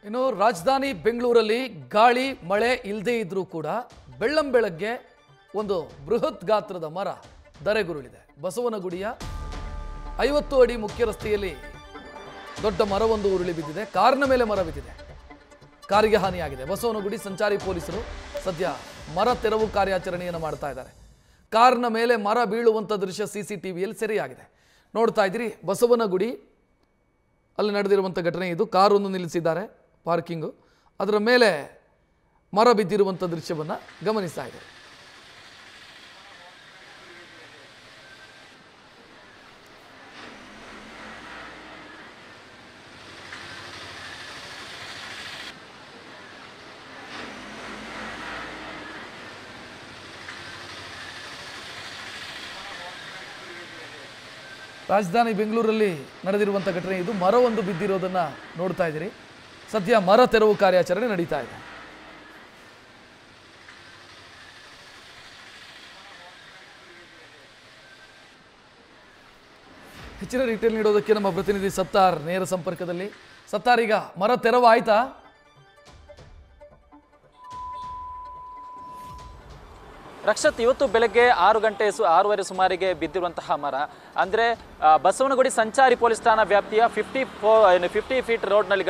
ಇನ್ನು ರಾಜಧಾನಿ ಬೆಂಗಳೂರಲ್ಲಿ ಗಾಳಿ ಮಳೆ ಇಲ್ಲದೇ ಇದ್ರೂ ಕೂಡ ಬೆಳ್ಳಂಬೆಳಗ್ಗೆ ಒಂದು ಬೃಹತ್ ಗಾತ್ರದ ಮರ ಧರೆಗುರುಳಿದೆ. ಬಸವನಗುಡಿಯ 50 ಅಡಿ ಮುಖ್ಯ ರಸ್ತೆಯಲ್ಲಿ ದೊಡ್ಡ ಮರವೊಂದು ಉರುಳಿ ಬಿದ್ದಿದೆ. ಕಾರಿನ ಮೇಲೆ ಮರ ಬಿದ್ದಿದೆ. ಕಾರಿಗೆ ಹಾನಿಯಾಗಿದೆ. ಬಸವನಗುಡಿ ಸಂಚಾರಿ ಪೊಲೀಸರು ಸದ್ಯ ಮರ ತೆರವು ಕಾರ್ಯಾಚರಣೆಯನ್ನು ಮಾಡ್ತಾ ಇದ್ದಾರೆ. ಕಾರಿನ ಮೇಲೆ ಮರ ಬೀಳುವಂಥ ದೃಶ್ಯ CCTVಯಲ್ಲಿ ಸೆರೆಯಾಗಿದೆ. ನೋಡ್ತಾ ಇದ್ದೀರಿ ಬಸವನಗುಡಿ ಅಲ್ಲಿ ನಡೆದಿರುವಂಥ ಘಟನೆ ಇದು. ಕಾರನ್ನು ನಿಲ್ಲಿಸಿದ್ದಾರೆ ಪಾರ್ಕಿಂಗು, ಅದರ ಮೇಲೆ ಮರ ಬಿದ್ದಿರುವಂಥ ದೃಶ್ಯವನ್ನು ಗಮನಿಸ್ತಾ ಇದೆ. ರಾಜಧಾನಿ ಬೆಂಗಳೂರಲ್ಲಿ ನಡೆದಿರುವಂಥ ಘಟನೆ ಇದು. ಮರವೊಂದು ಬಿದ್ದಿರೋದನ್ನು ನೋಡ್ತಾ ಇದ್ದೀರಿ. ಸದ್ಯ ಮರ ತೆರವು ಕಾರ್ಯಾಚರಣೆ ನಡೀತಾ ಇದೆ. ಹೆಚ್ಚಿನ ಡೀಟೇಲ್ ನೀಡೋದಕ್ಕೆ ನಮ್ಮ ಪ್ರತಿನಿಧಿ ಸತ್ತಾರ್ ನೇರ ಸಂಪರ್ಕದಲ್ಲಿ. ಸತ್ತಾರ್, ಈಗ ಮರ ತೆರವು ಆಯ್ತಾ? ರಕ್ಷತ್, ಇವತ್ತು ಬೆಳಗ್ಗೆ 6:30 ಸುಮಾರಿಗೆ ಬಿದ್ದಿರುವಂತಹ ಮರ ಅಂದರೆ ಬಸವನಗುಡಿ ಸಂಚಾರಿ ಪೊಲೀಸ್ ಠಾಣಾ ವ್ಯಾಪ್ತಿಯ 50 ಫೀಟ್ ರೋಡ್ನಲ್ಲಿ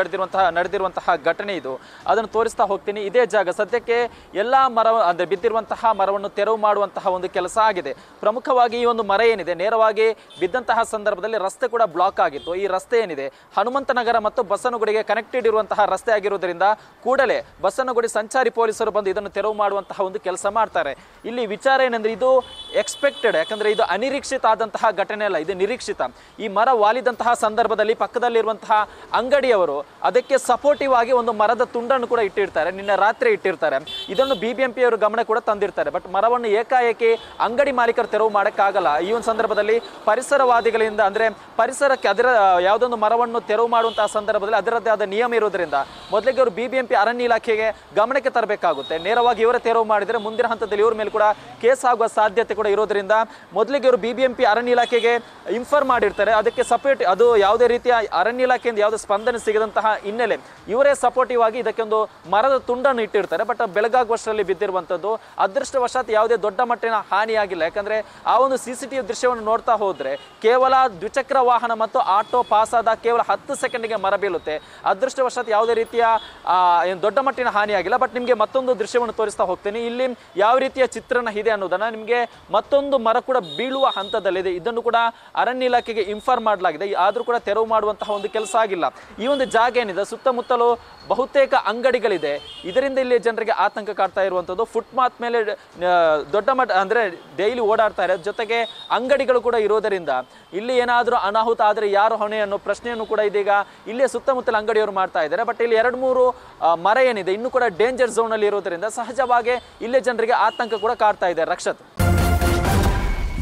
ನಡೆದಿರುವಂತಹ ಘಟನೆ ಇದು. ಅದನ್ನು ತೋರಿಸ್ತಾ ಹೋಗ್ತೀನಿ. ಇದೇ ಜಾಗ ಸದ್ಯಕ್ಕೆ ಎಲ್ಲ ಮರ ಅಂದರೆ ಬಿದ್ದಿರುವಂತಹ ಮರವನ್ನು ತೆರವು ಮಾಡುವಂತಹ ಒಂದು ಕೆಲಸ ಆಗಿದೆ. ಪ್ರಮುಖವಾಗಿ ಈ ಒಂದು ಮರ ಏನಿದೆ ನೇರವಾಗಿ ಬಿದ್ದಂತಹ ಸಂದರ್ಭದಲ್ಲಿ ರಸ್ತೆ ಕೂಡ ಬ್ಲಾಕ್ ಆಗಿತ್ತು. ಈ ರಸ್ತೆ ಏನಿದೆ ಹನುಮಂತನಗರ ಮತ್ತು ಬಸವನಗುಡಿಗೆ ಕನೆಕ್ಟೆಡ್ ಇರುವಂತಹ ರಸ್ತೆ ಆಗಿರುವುದರಿಂದ ಕೂಡಲೇ ಬಸವನಗುಡಿ ಸಂಚಾರಿ ಪೊಲೀಸರು ಬಂದು ಇದನ್ನು ತೆರವು ಮಾಡುವಂತಹ ಒಂದು ಕೆಲಸ ಮಾಡ್ತಾರೆ. ಇಲ್ಲಿ ವಿಚಾರ ಏನಂದ್ರೆ ಇದು ಎಕ್ಸ್ಪೆಕ್ಟೆಡ್, ಯಾಕಂದ್ರೆ ಇದು ಅನಿರೀಕ್ಷಿತ ಆದಂತಹ ಘಟನೆ ಅಲ್ಲ, ಇದು ನಿರೀಕ್ಷಿತ. ಈ ಮರ ವಾಲಿದಂತಹ ಸಂದರ್ಭದಲ್ಲಿ ಪಕ್ಕದಲ್ಲಿರುವಂತಹ ಅಂಗಡಿಯವರು ಅದಕ್ಕೆ ಸಪೋರ್ಟಿವ್ ಆಗಿ ಒಂದು ಮರದ ತುಂಡನ್ನು ಕೂಡ ಇಟ್ಟಿರ್ತಾರೆ, ನಿನ್ನೆ ರಾತ್ರಿ ಇಟ್ಟಿರ್ತಾರೆ. ಇದನ್ನು BBMP ಅವರು ಗಮನ ಕೂಡ ತಂದಿರ್ತಾರೆ. ಬಟ್ ಮರವನ್ನು ಏಕಾಏಕಿ ಅಂಗಡಿ ಮಾಲೀಕರು ತೆರವು ಮಾಡೋಕ್ಕಾಗಲ್ಲ. ಈ ಒಂದು ಸಂದರ್ಭದಲ್ಲಿ ಪರಿಸರವಾದಿಗಳಿಂದ ಅಂದ್ರೆ ಪರಿಸರಕ್ಕೆ ಅದರ ಯಾವುದೊಂದು ಮರವನ್ನು ತೆರವು ಮಾಡುವಂತಹ ಸಂದರ್ಭದಲ್ಲಿ ಅದರದ್ದೇ ಆದ ನಿಯಮ ಇರೋದ್ರಿಂದ ಮೊದಲಿಗೆ ಅವರು BBMP ಅರಣ್ಯ ಇಲಾಖೆಗೆ ಗಮನಕ್ಕೆ ತರಬೇಕಾಗುತ್ತೆ. ನೇರವಾಗಿ ಇವರೇ ತೆರವು ಮಾಡಿದರೆ ಮುಂದಿನ ಹಂತದಲ್ಲಿ ಇವ್ರ ಮೇಲೆ ಕೂಡ ಕೇಸ್ ಆಗುವ ಸಾಧ್ಯತೆ ಕೂಡ ಇರೋದ್ರಿಂದ ಮೊದಲಿಗೆ ಇವರು BBMP ಅರಣ್ಯ ಇಲಾಖೆಗೆ ಇನ್ಫಾರ್ಮ್ ಮಾಡಿರ್ತಾರೆ. ಅದಕ್ಕೆ ಸಪೋರ್ಟ್ ಅದು ಯಾವುದೇ ರೀತಿಯ ಅರಣ್ಯ ಇಲಾಖೆಯಿಂದ ಯಾವುದೇ ಸ್ಪಂದನೆ ಸಿಗದಂತಹ ಹಿನ್ನೆಲೆ ಇವರೇ ಸಪೋರ್ಟಿವ್ ಆಗಿ ಇದಕ್ಕೆ ಒಂದು ಮರದ ತುಂಡನ್ನು ಇಟ್ಟಿರ್ತಾರೆ. ಬಟ್ ಬೆಳಗಾಗುವಷ್ಟರಲ್ಲಿ ಬಿದ್ದಿರುವಂಥದ್ದು. ಅದೃಷ್ಟವಶಾತ್ ಯಾವುದೇ ದೊಡ್ಡ ಮಟ್ಟಿನ ಹಾನಿಯಾಗಿಲ್ಲ. ಯಾಕಂದ್ರೆ ಆ ಒಂದು CCTV ದೃಶ್ಯವನ್ನು ನೋಡ್ತಾ ಹೋದ್ರೆ ಕೇವಲ ದ್ವಿಚಕ್ರ ವಾಹನ ಮತ್ತು ಆಟೋ ಪಾಸ್ ಆದ ಕೇವಲ 10 ಸೆಕೆಂಡ್ಗೆ ಮರ ಬೀಳುತ್ತೆ. ಅದೃಷ್ಟವಶಾತ್ ಯಾವುದೇ ರೀತಿಯ ದೊಡ್ಡ ಮಟ್ಟಿನ ಹಾನಿಯಾಗಿಲ್ಲ. ಬಟ್ ನಿಮಗೆ ಮತ್ತೊಂದು ದೃಶ್ಯವನ್ನು ತೋರಿಸ್ತಾ ಹೋಗ್ತೀನಿ. ಇಲ್ಲಿ ಯಾವ ರೀತಿಯ ಚಿತ್ರಣ ಇದೆ ಅನ್ನೋದನ್ನ ನಿಮಗೆ ಮತ್ತೊಂದು ಮರ ಕೂಡ ಬೀಳುವ ಹಂತದಲ್ಲಿದೆ. ಇದನ್ನು ಕೂಡ ಅರಣ್ಯ ಇಲಾಖೆಗೆ ಇನ್ಫಾರ್ಮ್ ಮಾಡಲಾಗಿದೆ. ಆದರೂ ಕೂಡ ತೆರವು ಮಾಡುವಂತಹ ಒಂದು ಕೆಲಸ ಆಗಿಲ್ಲ. ಈ ಒಂದು ಜಾಗ ಏನಿದೆ ಸುತ್ತಮುತ್ತಲು ಬಹುತೇಕ ಅಂಗಡಿಗಳಿದೆ. ಇದರಿಂದ ಇಲ್ಲಿ ಜನರಿಗೆ ಆತಂಕ ಕಾಡ್ತಾ ಇರುವಂಥದ್ದು. ಫುಟ್ಪಾತ್ ಮೇಲೆ ದೊಡ್ಡ ಮಟ್ಟ ಅಂದರೆ ಡೈಲಿ ಓಡಾಡ್ತಾರೆ. ಜೊತೆಗೆ ಅಂಗಡಿಗಳು ಕೂಡ ಇರೋದರಿಂದ ಇಲ್ಲಿ ಏನಾದರೂ ಅನಾಹುತ ಆದರೆ ಯಾರು ಹೊಣೆ ಅನ್ನೋ ಪ್ರಶ್ನೆಯನ್ನು ಕೂಡ ಇದೀಗ ಇಲ್ಲೇ ಸುತ್ತಮುತ್ತಲ ಅಂಗಡಿಯವರು ಮಾಡ್ತಾ ಇದ್ದಾರೆ. ಬಟ್ ಇಲ್ಲಿ 2-3 ಮರ ಏನಿದೆ ಇನ್ನೂ ಕೂಡ ಡೇಂಜರ್ ಝೋನ್ ಅಲ್ಲಿ ಇರೋದರಿಂದ ಸಹಜವಾಗಿ ಇಲ್ಲೇ ಜನರಿಗೆ ಆತಂಕ ಕೂಡ ಕಾಡ್ತಾ ಇದೆ. ರಕ್ಷತ್,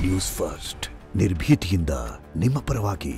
ನ್ಯೂಸ್ ಫಸ್ಟ್ ನಿರ್ಭೀತಿಯಿಂದ ನಿಮ್ಮ ಪರವಾಗಿ.